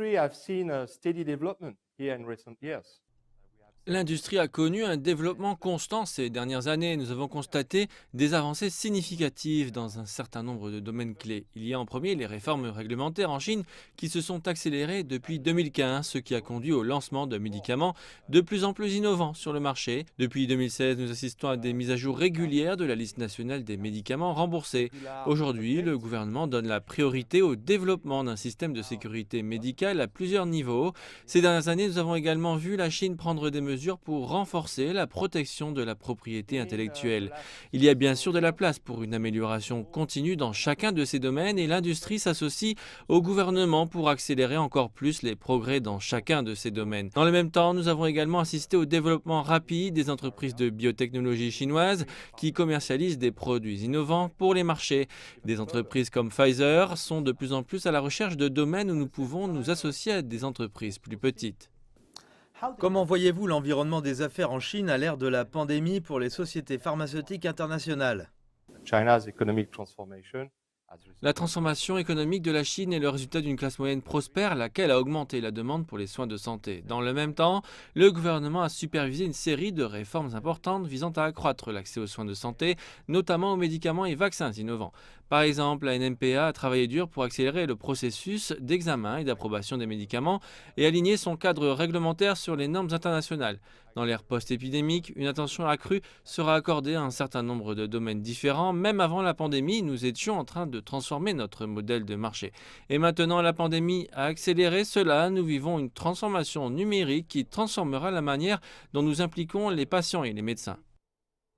industry have seen a steady development here in recent years. L'industrie a connu un développement constant ces dernières années. Nous avons constaté des avancées significatives dans un certain nombre de domaines clés. Il y a en premier les réformes réglementaires en Chine qui se sont accélérées depuis 2015, ce qui a conduit au lancement de médicaments de plus en plus innovants sur le marché. Depuis 2016, nous assistons à des mises à jour régulières de la liste nationale des médicaments remboursés. Aujourd'hui, le gouvernement donne la priorité au développement d'un système de sécurité médicale à plusieurs niveaux. Ces dernières années, nous avons également vu la Chine prendre des mesures pour renforcer la protection de la propriété intellectuelle. Il y a bien sûr de la place pour une amélioration continue dans chacun de ces domaines et l'industrie s'associe au gouvernement pour accélérer encore plus les progrès dans chacun de ces domaines. Dans le même temps, nous avons également assisté au développement rapide des entreprises de biotechnologie chinoises qui commercialisent des produits innovants pour les marchés. Des entreprises comme Pfizer sont de plus en plus à la recherche de domaines où nous pouvons nous associer à des entreprises plus petites. Comment voyez-vous l'environnement des affaires en Chine à l'ère de la pandémie pour les sociétés pharmaceutiques internationales? China's economic transformation has La transformation économique de la Chine est le résultat d'une classe moyenne prospère, laquelle a augmenté la demande pour les soins de santé. Dans le même temps, le gouvernement a supervisé une série de réformes importantes visant à accroître l'accès aux soins de santé, notamment aux médicaments et vaccins innovants. Par exemple, la NMPA a travaillé dur pour accélérer le processus d'examen et d'approbation des médicaments et aligner son cadre réglementaire sur les normes internationales. Dans l'ère post-épidémique, une attention accrue sera accordée à un certain nombre de domaines différents. Même avant la pandémie, nous étions en train de transformer notre modèle de marché. Et maintenant, la pandémie a accéléré cela. Nous vivons une transformation numérique qui transformera la manière dont nous impliquons les patients et les médecins.